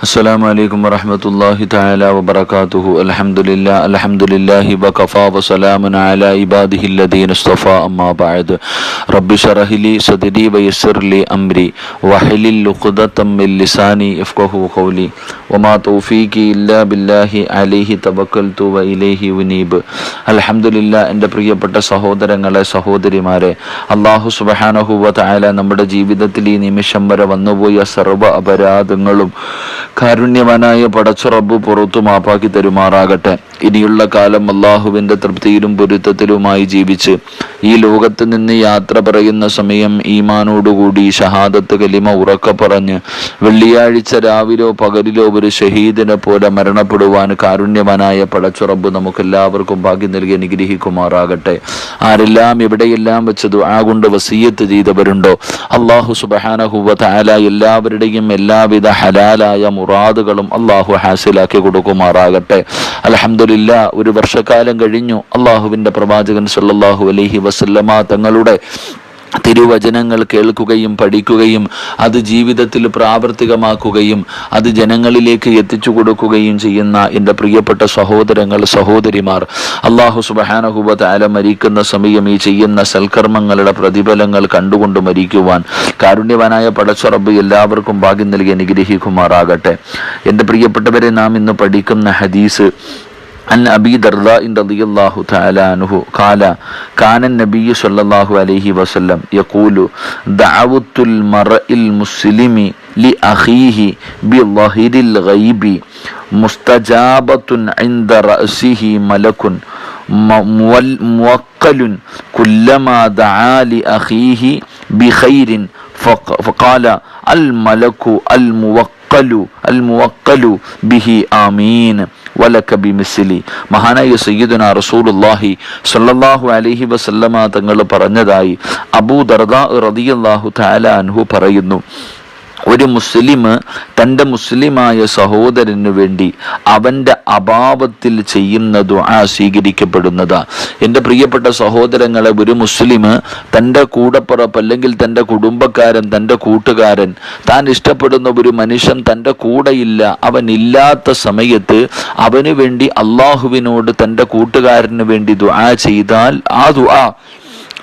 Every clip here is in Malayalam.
അസ്സലാമു അലൈക്കും വറഹ്മത്തുള്ളാഹി തആല വബറകാതുഹു. അൽഹംദുലില്ലാഹി വകഫാ വസലാമുൻ അലാ ഇബാദിഹില്ലദീന ഇസ്തഫാ അമ്മാ ബഅദ്. റബ്ബി ശറഹ് ലി സദ്രി വയസ്സിർ ലി അംരി വഹ്ലുൽ ഉഖ്ദതം മിൻ ലിസാനി യഫ്ഖഹു ഖൗലി വമാ തൗഫീഖി ഇല്ലാ ബില്ലാഹി അലൈഹി തവക്കൽതു വ ഇലൈഹി ഉനീബ്. അൽഹംദുലില്ലാ. എൻ്റെ പ്രിയപ്പെട്ട സഹോദരങ്ങളെ, സഹോദരിമാരെ, അല്ലാഹു സുബ്ഹാനഹു വ തആല നമ്മുടെ ജീവിതത്തിൽ ഈ നിമിഷം വരെ വന്നുപോയ സർവ്വ അപരാധങ്ങളും കാരുണ്യവാനായ പടച്ച റബ്ബ് പുറത്തു മാപ്പാക്കി തരുമാറാകട്ടെ. ഇനിയുള്ള കാലം അള്ളാഹുവിൻ്റെ തൃപ്തിയിലും പൊരുത്തത്തിലുമായി ജീവിച്ച് ഈ ലോകത്ത് നിന്ന് യാത്ര പറയുന്ന സമയം ഈമാനോടുകൂടി ഷഹാദത്ത് കലിമ ഉറക്കെ പറഞ്ഞ് വെള്ളിയാഴ്ച രാവിലോ പകലിലോ ഒരു ഷഹീദിനെ പോലെ മരണപ്പെടുവാൻ കാരുണ്യവാനായ പടച്ച റബ്ബ് നമുക്കെല്ലാവർക്കും ഭാഗ്യം നൽകി അനുഗ്രഹിക്കുമാറാകട്ടെ. ആരെല്ലാം എവിടെയെല്ലാം വെച്ച് ദുആ കൊണ്ട് വസിയ്യത്ത് ചെയ്തവരുണ്ടോ, അല്ലാഹു സുബ്ഹാനഹു വ തആല എല്ലാവരുടെയും എല്ലാവിധ ഹലാലായ മുറാദുകളും അല്ലാഹു ഹാസിലാക്കി കൊടുക്കുമാറാകട്ടെ. അൽഹംദുലില്ലാ. ഒരു വർഷക്കാലം കഴിഞ്ഞു. അല്ലാഹുവിൻ്റെ പ്രവാചകൻ സല്ലല്ലാഹു അലൈഹി വസല്ലമ തങ്ങളുടെ തിരുവചനങ്ങൾ കേൾക്കുകയും പഠിക്കുകയും അത് ജീവിതത്തിൽ പ്രാവർത്തികമാക്കുകയും അത് ജനങ്ങളിലേക്ക് എത്തിച്ചു കൊടുക്കുകയും ചെയ്യുന്ന എൻ്റെ പ്രിയപ്പെട്ട സഹോദരങ്ങൾ, സഹോദരിമാർ, അല്ലാഹു സുബ്ഹാനഹു വ തആല മരിക്കുന്ന സമയം ഈ ചെയ്യുന്ന സൽക്കർമ്മങ്ങളുടെ പ്രതിഫലങ്ങൾ കണ്ടുകൊണ്ട് മരിക്കുവാൻ കാരുണ്യവാനായ പടച്ച റബ്ബ് എല്ലാവർക്കും ഭാഗ്യം നൽകി അനുഗ്രഹിക്കുമാറാകട്ടെ. എൻ്റെ പ്രിയപ്പെട്ടവരെ, നാം ഇന്ന് പഠിക്കുന്ന ഹദീസ് عن أبي درداء رضي الله تعالى عنه قال كان النبي صلى الله عليه وسلم يقول دعوة المرء المسلم لأخيه بظهر الغيب مستجابة عند رأسه ملك موكل كلما دعا لأخيه بخير فقال الملك الموكل به آمين വലക ബിമിസ്ലി. മഹാനായ സയ്യിദുനാ റസൂലുള്ളാഹി സ്വല്ലല്ലാഹു അലൈഹി വസല്ലമ തങ്ങൾ പറഞ്ഞതായി അബൂ ദർദാ റളിയല്ലാഹു തആല അൻഹു പറയുന്നു, ഒരു മുസ്ലിം തൻ്റെ മുസ്ലിമായ സഹോദരന് വേണ്ടി അവൻ്റെ അഭാവത്തിൽ ചെയ്യുന്ന ദുആ സ്വീകരിക്കപ്പെടുന്നതാ. എൻ്റെ പ്രിയപ്പെട്ട സഹോദരങ്ങളെ, ഒരു മുസ്ലിം തൻ്റെ കൂടപ്പിറപ്പ് അല്ലെങ്കിൽ തൻ്റെ കുടുംബക്കാരൻ, തൻ്റെ കൂട്ടുകാരൻ, താൻ ഇഷ്ടപ്പെടുന്ന ഒരു മനുഷ്യൻ തൻ്റെ കൂടെയില്ല, അവൻ ഇല്ലാത്ത സമയത്ത് അവന് വേണ്ടി അള്ളാഹുവിനോട് തൻ്റെ കൂട്ടുകാരന് വേണ്ടി ദുആ ചെയ്താൽ ആ ദുആ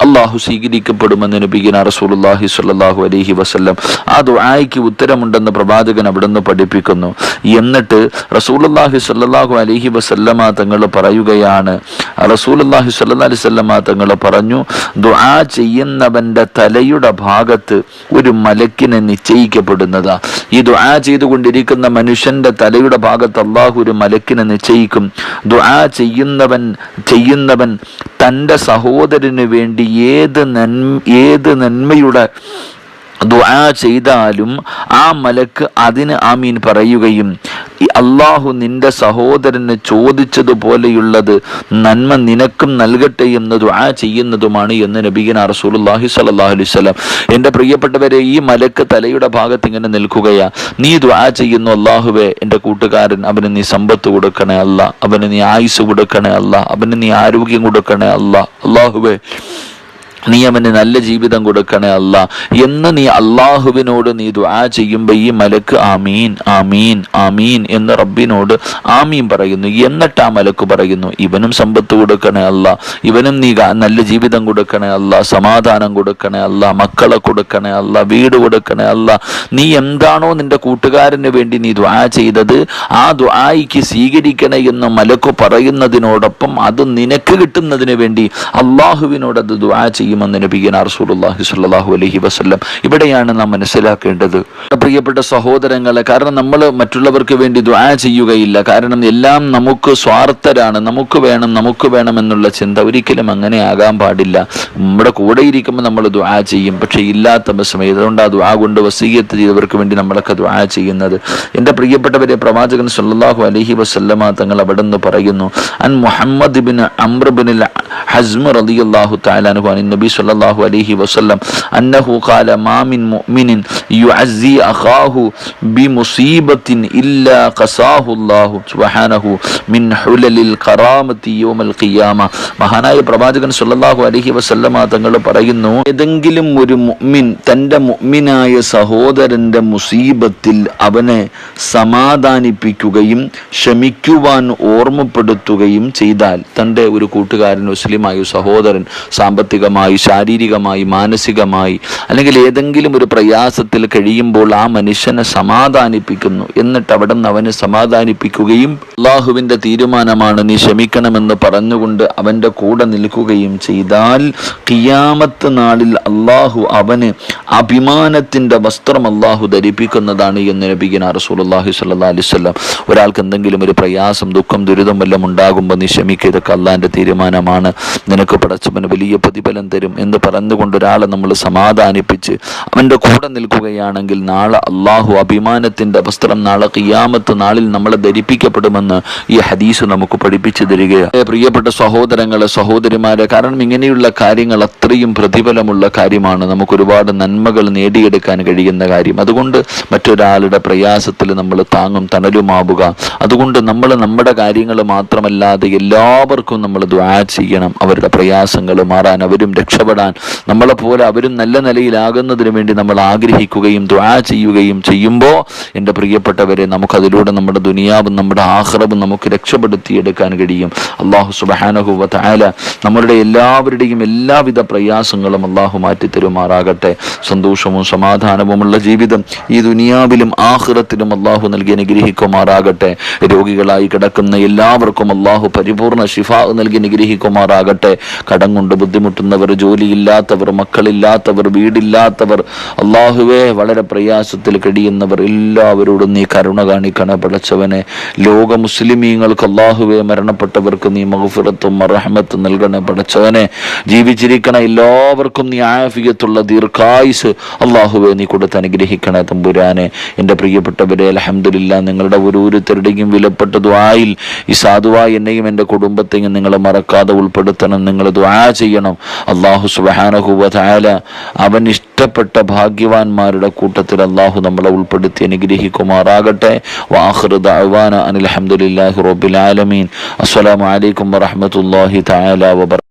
അള്ളാഹു സ്വീകരിക്കപ്പെടുമെന്ന് നബിയുനാ റസൂലുള്ളാഹി സ്വല്ലല്ലാഹു അലൈഹി വസല്ലം ആ ദുആയ്ക്ക് ഉത്തരമുണ്ടെന്ന് പ്രവാചകൻ അവിടുന്ന് പഠിപ്പിക്കുന്നു. എന്നിട്ട് റസൂലുള്ളാഹി സ്വല്ലല്ലാഹു അലൈഹി വസല്ലമ തങ്ങൾ പറയുകയാണ്, റസൂലുള്ളാഹി സ്വല്ലല്ലാഹു അലൈഹി വസല്ലമ തങ്ങൾ പറഞ്ഞു, ദുആ ചെയ്യുന്നവന്റെ തലയുടെ ഭാഗത്ത് ഒരു മലക്കിനെ നിശ്ചയിക്കപ്പെടുന്നതാ. ഈ ദുആ ചെയ്തുകൊണ്ടിരിക്കുന്ന മനുഷ്യന്റെ തലയുടെ ഭാഗത്ത് അള്ളാഹു ഒരു മലക്കിനെ നിശ്ചയിക്കും. ദുആ ചെയ്യുന്നവൻ തൻ്റെ സഹോദരന് വേണ്ടി ഏത് നന്മയുടെ ദുആ ചെയ്താലും ആ മലക്ക് അതിന് ആമീൻ പറയുകയും അള്ളാഹു നിന്റെ സഹോദരന് ചോദിച്ചതുപോലെയുള്ളത് നന്മ നിനക്കും നൽകട്ടെ എന്ന് ദുആ ചെയ്യുന്നതുമാണ് എന്ന് നബിയുനാ റസൂലുള്ളാഹി സ്വല്ലല്ലാഹു അലൈഹി വസല്ലം. എൻ്റെ പ്രിയപ്പെട്ടവരെ, ഈ മലക്ക് തലയുടെ ഭാഗത്ത് ഇങ്ങനെ നിൽക്കുകയാ. നീ ദുആ ചെയ്യുന്നു, അള്ളാഹുവേ എൻ്റെ കൂട്ടുകാരൻ, അവന് നീ സമ്പത്ത് കൊടുക്കണേ അല്ലാ, അവന് നീ ആയുസ് കൊടുക്കണേ അല്ലാ, അവന് നീ ആരോഗ്യം കൊടുക്കണേ അല്ലാ, അള്ളാഹുവേ നീ അവന് നല്ല ജീവിതം കൊടുക്കണേ അല്ലാ എന്ന് നീ അള്ളാഹുവിനോട് നീ ദുആ ചെയ്യുമ്പോൾ ഈ മലക്ക് ആമീൻ ആമീൻ ആമീൻ എന്ന് റബ്ബിനോട് ആമീൻ പറയുന്നു. എന്നിട്ട് ആ മലക്ക് പറയുന്നു, ഇവനും സമ്പത്ത് കൊടുക്കണേ അല്ലാ, ഇവനും നീ നല്ല ജീവിതം കൊടുക്കണേ അല്ലാ, സമാധാനം കൊടുക്കണേ അല്ലാ, മക്കളെ കൊടുക്കണേ അല്ലാ, വീട് കൊടുക്കണേ അല്ലാ. നീ എന്താണോ നിന്റെ കൂട്ടുകാരന് വേണ്ടി നീ ദുആ ചെയ്തത് ആ ദുആയ്ക്ക് സ്വീകരിക്കണേ എന്ന് മലക്ക് പറയുന്നതിനോടൊപ്പം അത് നിനക്ക് കിട്ടുന്നതിന് വേണ്ടി അള്ളാഹുവിനോട് അത് ദുആ ചെയ്യുമെന്ന് നബിയുനാ റസൂലുള്ളാഹി സ്വല്ലല്ലാഹു അലൈഹി വസല്ലം. ഇവിടെയാണ് നാം മനസ്സിലാക്കേണ്ടത് പ്രിയപ്പെട്ട സഹോദരങ്ങളെ. കാരണം നമ്മൾ മറ്റുള്ളവർക്ക് വേണ്ടി ദുആ ചെയ്യുകയില്ല. കാരണം എല്ലാം നമുക്ക് സ്വാർത്ഥരാണ്. നമുക്ക് വേണം എന്നുള്ള ചിന്ത ഒരിക്കലും അങ്ങനെ ആകാൻ പാടില്ല. നമ്മുടെ കൂടെ ഇരിക്കുമ്പോൾ നമ്മൾ ദുആ ചെയ്യും, പക്ഷെ ഇല്ലാത്ത സമയത്ത് അതുകൊണ്ട് ആ ദുആ കൊണ്ട് വസിയ്യത്ത് ചെയ്തവർക്ക് വേണ്ടി നമ്മളൊക്കെ ദുആ ചെയ്യുന്നത്. എൻ്റെ പ്രിയപ്പെട്ടവരെ, പ്രവാചകൻ സ്വല്ലല്ലാഹു അലൈഹി വസല്ലമ തങ്ങൾ അവിടെ നിന്ന് പറയുന്നു, അൻ മുഹമ്മദ് ഇബ്നു അംർ ഇബ്നുൽ ഹസ്മ റളിയല്ലാഹു തആല അൻഹു നബി സല്ലല്ലാഹു അലൈഹി വസല്ലം അന്നഹു ഖാല മാ മിൻ മുഅ്മിനിൻ യുഅസ്സി അഖാഹു ബിമുസീബത്തിൻ ഇല്ലാ ഖസാഹു അല്ലാഹു സുബ്ഹാനഹു മിൻ ഹുലലിൽ ഖറാമത്തി യൗമൽ ഖിയാമ. മഹാനായ പ്രവാചകൻ സല്ലല്ലാഹു അലൈഹി വസല്ലമ തങ്ങൾ പറയുന്നു, ഏതെങ്കിലും ഒരു മുഅ്മിൻ തൻ്റെ മുഅ്മിനായ സഹോദരന്റെ മുസീബത്തിൽ അവനെ സമാധാനിപ്പിക്കുകയും ക്ഷമിക്കുവാൻ ഓർമ്മപ്പെടുത്തുകയും ചെയ്താൽ, തൻ്റെ ഒരു കൂട്ടുകാരൻ മുസ്ലിമായ സഹോദരൻ സാമ്പത്തികമായി, ശാരീരികമായി, മാനസികമായി അല്ലെങ്കിൽ ഏതെങ്കിലും ഒരു പ്രയാസത്തിൽ കഴിയുമ്പോൾ ആ മനുഷ്യനെ സമാധാനിപ്പിക്കുന്നു, എന്നിട്ട് അവിടെ നിന്ന് അവനെ സമാധാനിപ്പിക്കുകയും അള്ളാഹുവിൻ്റെ തീരുമാനമാണ് നീ ക്ഷമിക്കണമെന്ന് പറഞ്ഞുകൊണ്ട് അവൻ്റെ കൂടെ നിൽക്കുകയും ചെയ്താൽ ഖിയാമത്ത് നാളിൽ അള്ളാഹു അവന് അഭിമാനത്തിൻ്റെ വസ്ത്രം അള്ളാഹു ധരിപ്പിക്കുന്നതാണ് എന്ന് നബിയുനാ റസൂലുള്ളാഹി സ്വല്ലല്ലാഹു അലൈഹി വസല്ലം. ഒരാൾക്ക് എന്തെങ്കിലും ഒരു പ്രയാസം, ദുഃഖം, ദുരിതം വല്ലതും ഉണ്ടാകുമ്പോൾ നീ ക്ഷമിക്കുക, ഇതൊക്കെ അള്ളാഹിൻ്റെ തീരുമാനമാണ്, നിനക്ക് പടച്ചവന് വലിയ പ്രതിഫലം തരും എന്ന് പറഞ്ഞുകൊണ്ട് ഒരാളെ നമ്മൾ സമാധാനിപ്പിച്ച് അവൻ്റെ കൂടെ നിൽക്കുകയാണെങ്കിൽ നാളെ അള്ളാഹു അഭിമാനത്തിൻ്റെ വസ്ത്രം നാളെ ഖിയാമത്ത് നാളിൽ നമ്മളെ ധരിപ്പിക്കപ്പെടുമെന്ന് ഈ ഹദീസ് നമുക്ക് പഠിപ്പിച്ചു തരികയാണ്. പ്രിയപ്പെട്ട സഹോദരങ്ങളെ, സഹോദരിമാരെ, കാരണം ഇങ്ങനെയുള്ള കാര്യങ്ങൾ അത്രയും പ്രതിഫലമുള്ള കാര്യമാണ്, നമുക്ക് ഒരുപാട് നന്മകൾ നേടിയെടുക്കാൻ കഴിയുന്ന കാര്യം. അതുകൊണ്ട് മറ്റൊരാളുടെ പ്രയാസത്തിൽ നമ്മൾ താങ്ങും തണലുമാവുക. അതുകൊണ്ട് നമ്മൾ നമ്മുടെ കാര്യങ്ങൾ മാത്രമല്ലാതെ എല്ലാവർക്കും നമ്മൾ ദുആ ചെയ്യണം, അവരുടെ പ്രയാസങ്ങൾ മാറാൻ, അവരും രക്ഷപ്പെടാൻ, നമ്മളെപ്പോലെ അവരും നല്ല നിലയിലാകുന്നതിന് വേണ്ടി നമ്മൾ ആഗ്രഹിക്കുകയും ദുആ ചെയ്യുകയും ചെയ്യുമ്പോൾ എൻ്റെ പ്രിയപ്പെട്ടവരെ, നമുക്കതിലൂടെ നമ്മുടെ ദുനിയാവും നമ്മുടെ ആഖിറവും നമുക്ക് രക്ഷപ്പെടുത്തിയെടുക്കാൻ കഴിയും. അല്ലാഹു സുബ്ഹാനഹു വ തആല നമ്മളുടെ എല്ലാവരുടെയും എല്ലാവിധ പ്രയാസങ്ങളും അല്ലാഹു മാറ്റിത്തരുമാറാകട്ടെ. സന്തോഷവും സമാധാനവുമുള്ള ജീവിതം ഈ ദുനിയാവിലും ആഖിറത്തിലും അല്ലാഹു നൽകി അനുഗ്രഹിക്കുമാറാകട്ടെ. രോഗികളായി കിടക്കുന്ന എല്ലാവർക്കും അല്ലാഹു പരിപൂർണ ശിഫാ നൽകി അനുഗ്രഹിക്കുമാറാകട്ടെ. കടം കൊണ്ട് ബുദ്ധിമുട്ടുന്നവർ, ജോലിയില്ലാത്തവർ, മക്കളില്ലാത്തവർ, വീടില്ലാത്തവർ, അല്ലാഹുവേ വളരെ പ്രയാസത്തിൽ കഴിയുന്നവർ എല്ലാവരോടും നീ കരുണ കാണിക്കണേ പടച്ചവനെ. ലോക മുസ്ലിമീങ്ങൾക്ക് അല്ലാഹുവേ മരണപ്പെട്ടവർക്ക് നീ മഗ്ഫിറത്തും റഹ്മത്തും നൽകണേ പടച്ചവനെ. ജീവിച്ചിരിക്കണ എല്ലാവർക്കും നീ ആഫിയത്തുള്ള ദീർഘായുസ് അല്ലാഹുവേ നീ കൊടുത്ത് അനുഗ്രഹിക്കണേ തമ്പുരാനെ. എൻ്റെ പ്രിയപ്പെട്ടവരെ, അൽഹംദുലില്ലാഹ്, നിങ്ങളുടെ ഓരോരുത്തരുടെയും വിലപ്പെട്ട ദുആയിൽ ഈ സാധുവായി എന്നെയും എൻ്റെ കുടുംബത്തെയും നിങ്ങൾ മറക്കാതെ ഉൾപ്പെടുത്തണം. നിങ്ങൾ ദുആ ചെയ്യണം. അല്ലാഹു സുബ്ഹാനഹു വ തആല അവൻ ഇഷ്ടപ്പെട്ട ഭാഗ്യവാന്മാരുടെ കൂട്ടത്തിൽ അല്ലാഹു നമ്മളെ ഉൾപ്പെടുത്തി അനുഗ്രഹിക്കുമാറാകട്ടെ. വആഖിറു ദഅവാന അനിൽ ഹംദുലില്ലാഹി റബ്ബിൽ ആലമീൻ. അസ്സലാമു അലൈക്കും വറഹ്മത്തുള്ളാഹി തആല വബറകാതുഹു.